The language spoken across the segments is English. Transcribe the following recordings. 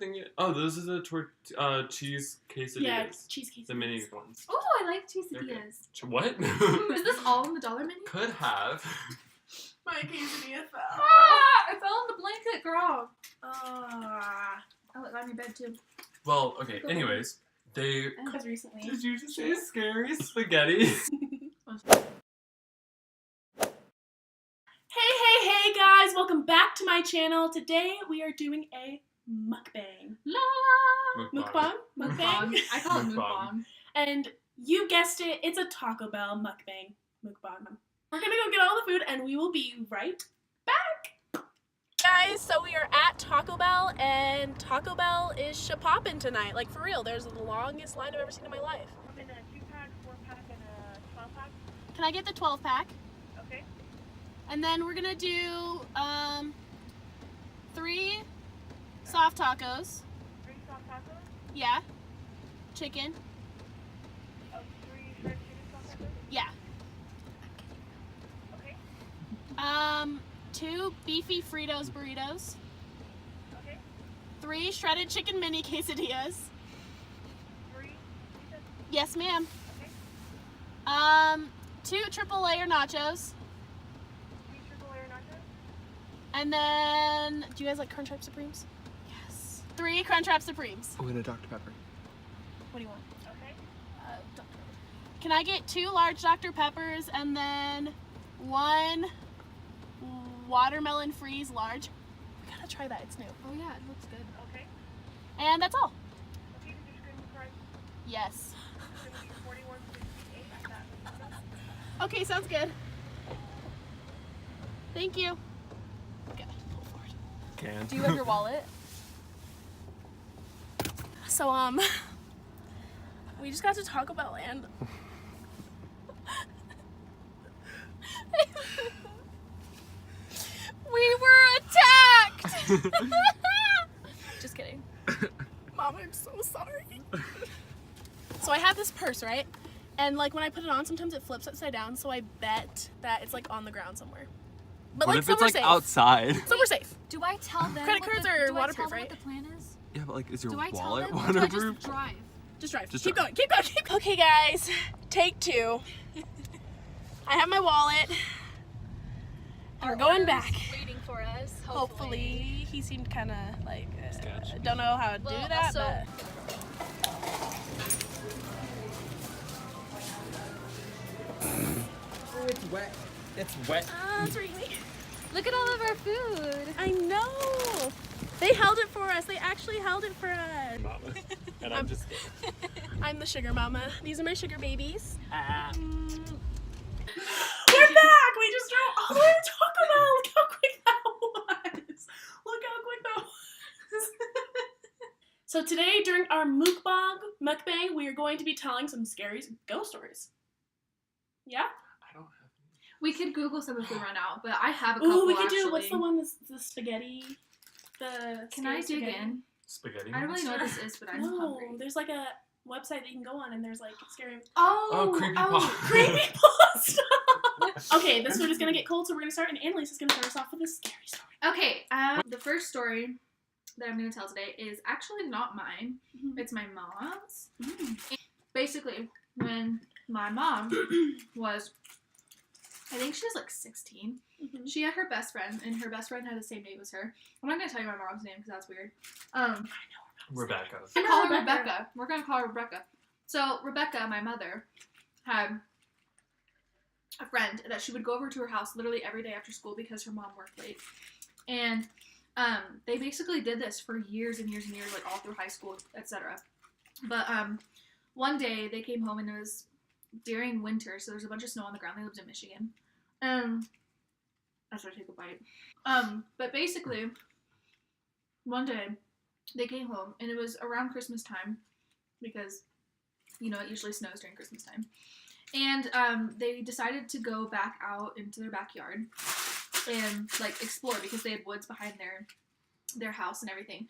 thinking? Oh, those are the cheese quesadillas. Yeah, cheese quesadillas. The mini ones. Oh, I like quesadillas. What? Is this all in the dollar menu? Could have. My quesadilla fell. Ah! It fell on the blanket, girl. Oh, it got on your bed too. Well, okay. Anyways, they. Because recently. Did you just say scary spaghetti? Hey guys, welcome back to my channel. Today we are doing a mukbang. La Mukbang? Mukbang? I call it mukbang. And you guessed it, it's a Taco Bell mukbang. Mukbang. We're gonna go get all the food and we will be right back. Guys, so we are at Taco Bell and Taco Bell is shapoppin' tonight. Like for real, there's the longest line I've ever seen in my life. I'm in a 2-pack, 4-pack, and a 12-pack. Can I get the 12-pack? Okay. And then we're gonna do 3 soft tacos. 3 soft tacos? Yeah. Chicken. Oh, 3 shredded chicken soft tacos? Yeah. Okay. 2 beefy Fritos burritos. Okay. 3 shredded chicken mini quesadillas. 3? Yes, ma'am. Okay. 2 triple layer nachos. 3 triple layer nachos? And then, do you guys like Crunchwrap Supremes? Yes. 3 Crunchwrap Supremes. Oh, and a Dr. Pepper. What do you want? Okay. Dr. Pepper. Can I get 2 large Dr. Peppers and then 1 watermelon freeze large? We gotta try that, it's new. Oh yeah, it looks good. Okay. And that's all. Okay, did you screen the price? Yes. It's gonna be $41.68. Okay, sounds good. Thank you. Okay, pull forward. Can. Do you have your wallet? So, we just got to Taco Bell and we were attacked! Just kidding. Mom, I'm so sorry. So I have this purse, right? And like when I put it on, sometimes it flips upside down, so I bet that it's like on the ground somewhere. But What like if it's somewhere like safe. outside? Somewhere safe. Do I tell them Credit cards are do waterproof, I tell them right? what the plan is? Yeah, but like, is your Do I tell wallet them or do I waterproof? just drive? Just drive. Just keep drive. going, keep going, keep going. Okay guys, take 2. I have my wallet. And we're going back. Waiting for us. Hopefully. He seemed kind of like, Sketch. don't know how to do Well, that, also- Oh, it's wet. It's wet. That's really. Look at all of our food. I know. They held it for us. They actually held it for us. Mama. And I'm just kidding. I'm the sugar mama. These are my sugar babies. Ah. We're back. We just drove all the way to Taco Bell. Look how quick that was. Look how quick that was. So today, during our mukbang, we are going to be telling some scary ghost stories. Yeah? I don't have. We could Google some if we run out, but I have a couple. Ooh, we could actually. do. What's the one? The spaghetti. The Can I dig spaghetti? in? Spaghetti. I don't really know what this is, but I'm No, hungry. there's like a website that you can go on, and there's like scary. Oh, creepypasta. Creepypasta. Okay, this food is gonna get cold, so we're gonna start, and Annalise is gonna start us off with a scary story. Okay, the first story that I'm going to tell today is actually not mine. It's my mom's. Basically, when my mom was, I think she was like 16, she had her best friend, and her best friend had the same name as her. I'm not going to tell you my mom's name because that's weird. Rebecca. We're going to call her Rebecca. We're going to call her Rebecca. So, Rebecca, my mother, had a friend that she would go over to her house literally every day after school because her mom worked late. And they basically did this for years and years and years, like all through high school, etc. But one day they came home and it was during winter, so there's a bunch of snow on the ground. They lived in Michigan. I should take a bite. But basically, one day they came home and it was around Christmas time because, you know, it usually snows during Christmas time. And they decided to go back out into their backyard and like explore because they had woods behind their house and everything.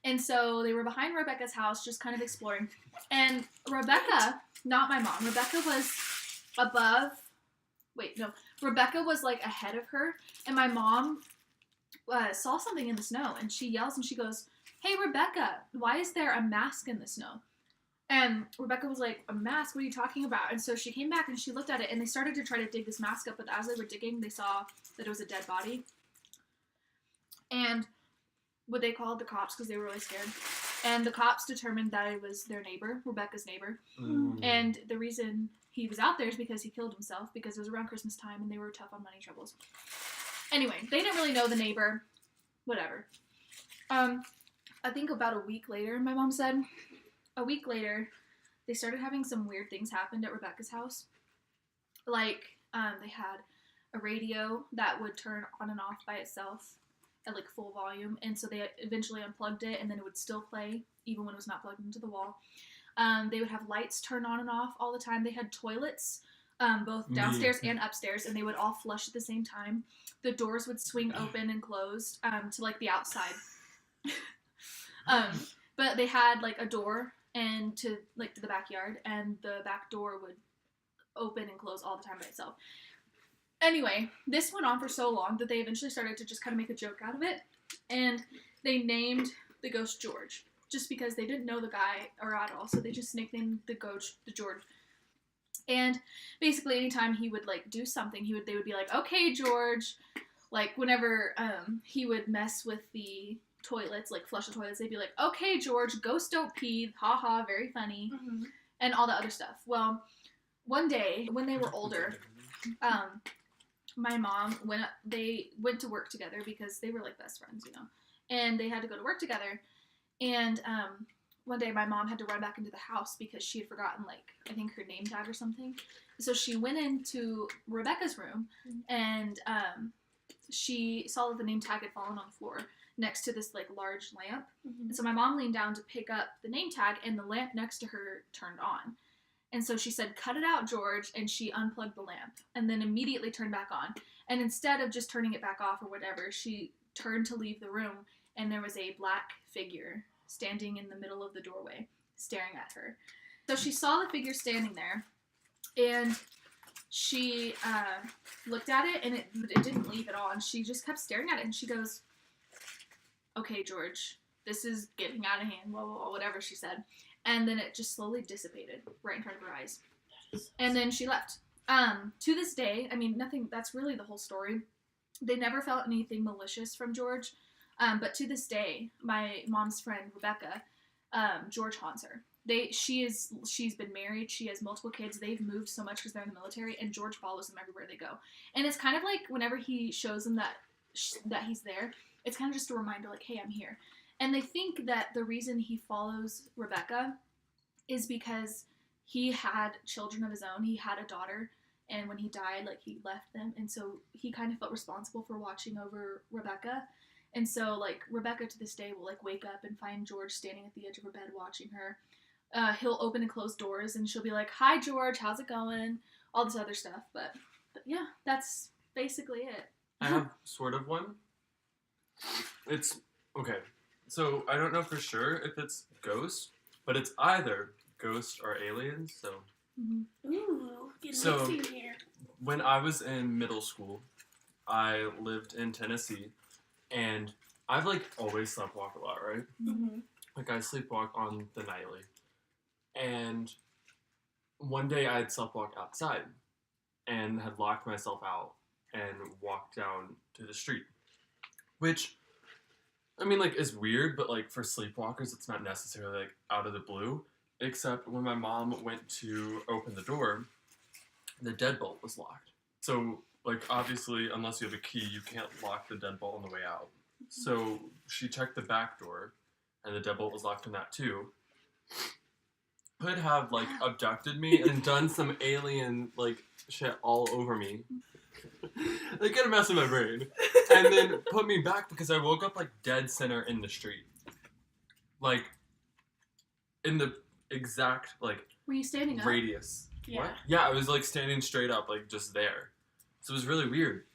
And so they were behind Rebecca's house just kind of exploring. And Rebecca, not my mom, Rebecca was Rebecca was like ahead of her, and my mom saw something in the snow, and she yells and she goes, hey, Rebecca, why is there a mask in the snow? And Rebecca was like, a mask? What are you talking about? And so she came back and she looked at it, and they started to try to dig this mask up, but as they were digging, they saw that it was a dead body. And what they called the cops because they were really scared. And the cops determined that it was their neighbor, Rebecca's neighbor. And the reason he was out there is because he killed himself because it was around Christmas time and they were tough on money troubles. Anyway, they didn't really know the neighbor. Whatever. I think about a week later, my mom said, a week later, they started having some weird things happen at Rebecca's house. Like, they had a radio that would turn on and off by itself at like full volume, and so they eventually unplugged it, and then it would still play even when it was not plugged into the wall. They would have lights turn on and off all the time. They had toilets, both downstairs and upstairs, and they would all flush at the same time. The doors would swing open and closed to like the outside. But they had like a door and to the backyard, and the back door would open and close all the time by itself. Anyway, this went on for so long that they eventually started to just kind of make a joke out of it, and they named the ghost George, just because they didn't know the guy or at all, so they just nicknamed the ghost the George. And basically, anytime he would like do something, they would be like, "Okay, George." Like whenever he would mess with the toilets, like flush the toilets, they'd be like, "Okay, George, ghosts don't pee, haha, very funny," and all that other stuff. Well, one day when they were older, my mom they went to work together because they were like best friends, you know, and they had to go to work together. And one day my mom had to run back into the house because she had forgotten, like, I think her name tag or something. So she went into Rebecca's room, and she saw that the name tag had fallen on the floor next to this like large lamp. And so my mom leaned down to pick up the name tag, and the lamp next to her turned on. And so she said, "Cut it out, George," and she unplugged the lamp and then immediately turned back on. And instead of just turning it back off or whatever, she turned to leave the room, and there was a black figure standing in the middle of the doorway, staring at her. So she saw the figure standing there, and she looked at it, and it didn't leave at all, and she just kept staring at it, and she goes, "Okay, George, this is getting out of hand," blah, blah, blah, whatever she said. And then it just slowly dissipated right in front of her eyes. And then she left. To this day, I mean, nothing, that's really the whole story. They never felt anything malicious from George. But to this day, my mom's friend, Rebecca, George haunts her. She's been married. She has multiple kids. They've moved so much because they're in the military, and George follows them everywhere they go. And it's kind of like whenever he shows them that he's there, it's kind of just a reminder, like, hey, I'm here. And they think that the reason he follows Rebecca is because he had children of his own. He had a daughter, and when he died, like, he left them, and so he kind of felt responsible for watching over Rebecca. And so, like, Rebecca to this day will, like, wake up and find George standing at the edge of her bed watching her. He'll open and close doors, and she'll be like, "Hi, George, how's it going?" All this other stuff. But yeah, that's basically it. I have sort of one. It's, okay, so I don't know for sure if it's ghosts, but it's either ghosts or aliens, so. Ooh, get So- mixy in here. When I was in middle school, I lived in Tennessee, and I've, like, always sleptwalked a lot, right? Like, I sleepwalk on the nightly. And one day I had sleptwalked outside and had locked myself out and walked down to the street. Which, I mean, like, is weird, but, like, for sleepwalkers, it's not necessarily, like, out of the blue. Except when my mom went to open the door, the deadbolt was locked. So, like, obviously, unless you have a key, you can't lock the deadbolt on the way out. So she checked the back door, and the deadbolt was locked on that too. Could have, like, abducted me and done some alien, like, shit all over me. They could have messed with my brain. And then put me back because I woke up, like, dead center in the street. Like, in the exact, like, Were you standing up? radius. Yeah. What? Yeah, I was, like, standing straight up, like, just there. So it was really weird.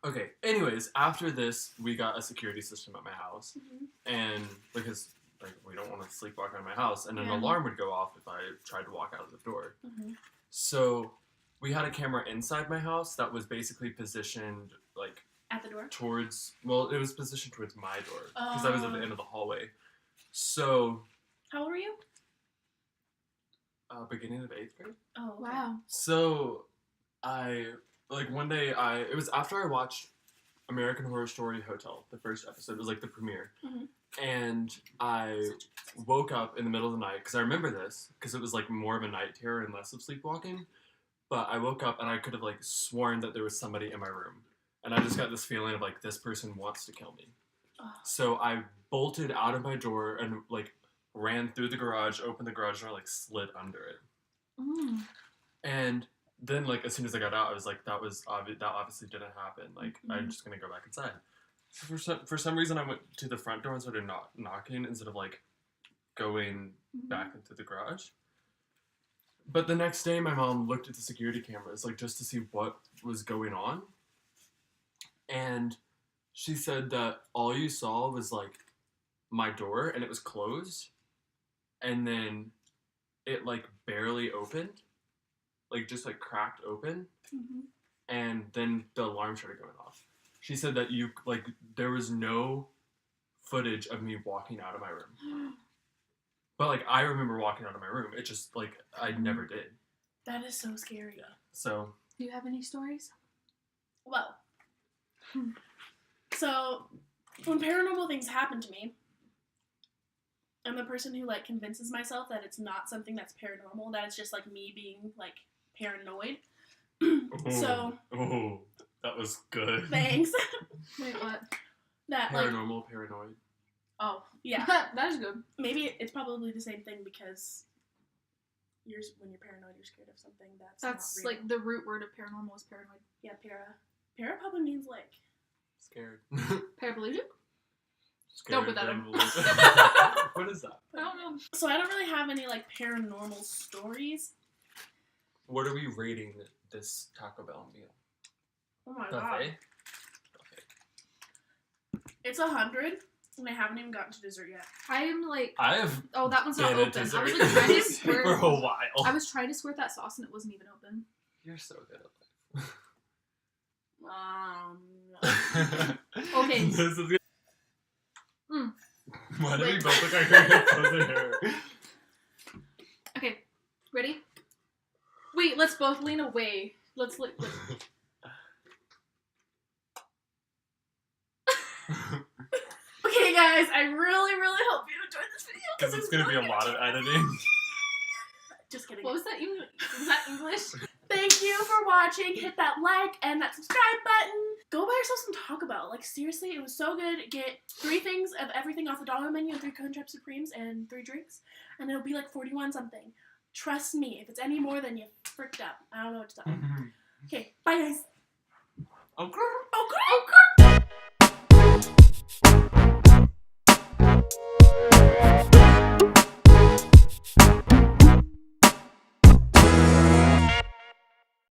Okay, anyways, after this, we got a security system at my house. And because, like, we don't want to sleepwalk out of my house, and an alarm would go off if I tried to walk out of the door. So we had a camera inside my house that was basically positioned, like, At the door? Well, it was positioned towards my door because I was at the end of the hallway. So. How old were you? Beginning of 8th grade. Oh, okay. Wow. So, one day it was after I watched American Horror Story Hotel, the first episode. It was like the premiere. Mm-hmm. And I woke up in the middle of the night, because I remember this, because it was like more of a night terror and less of sleepwalking. But I woke up and I could have like sworn that there was somebody in my room. And I just got this feeling of like, this person wants to kill me. Oh. So I bolted out of my door and like ran through the garage, opened the garage door, like slid under it. Mm. And then like as soon as I got out, I was like, that obviously didn't happen. Like I'm just gonna go back inside. So for some reason, I went to the front door and started knocking instead of like going back into the garage. But the next day, my mom looked at the security cameras like just to see what was going on, and she said that all you saw was like my door and it was closed, and then it like barely opened, like just like cracked open, and then the alarm started going off. She said that there was no footage of me walking out of my room. But like I remember walking out of my room. It just like I never did. That is so scary. So Do you have any stories? Well, so when paranormal things happen to me, I'm the person who like convinces myself that it's not something that's paranormal, that it's just like me being like paranoid. So that was good. Thanks. Wait, what? That Paranormal, paranoid. Oh, yeah. That is good. Maybe it's probably the same thing because when you're paranoid, you're scared of something that's not real. like the root word of paranormal is paranoid. Yeah, para probably means like Scared. Paraplegic? Scared. Don't put that in. What is that? I don't know. So I don't really have any like paranormal stories. What are we rating this Taco Bell meal? Oh my Buffet? god. It's 100, and I haven't even gotten to dessert yet. I am like. I have. Oh, that one's not been at open. I dessert was like trying to squirt. for a while. I was trying to squirt that sauce and it wasn't even open. You're so good at life. Okay. This is good. Mm. Why do we Wait. both look like we're gonna close the hair? Okay, ready? Wait, let's both lean away. Let's look. Okay, guys, I really, really hope you enjoyed this video Because it's gonna be a lot of editing. Just kidding. What was that? Was that English? Thank you for watching. Hit that like and that subscribe button. Go buy yourself some Taco Bell. Like, seriously, it was so good. Get 3 things of everything off the dollar menu and 3 Crunchwrap Supremes and 3 drinks. And it'll be like 41 something. Trust me, if it's any more, then you freaked up. I don't know what to tell you. Okay, bye guys. Okay. Okay.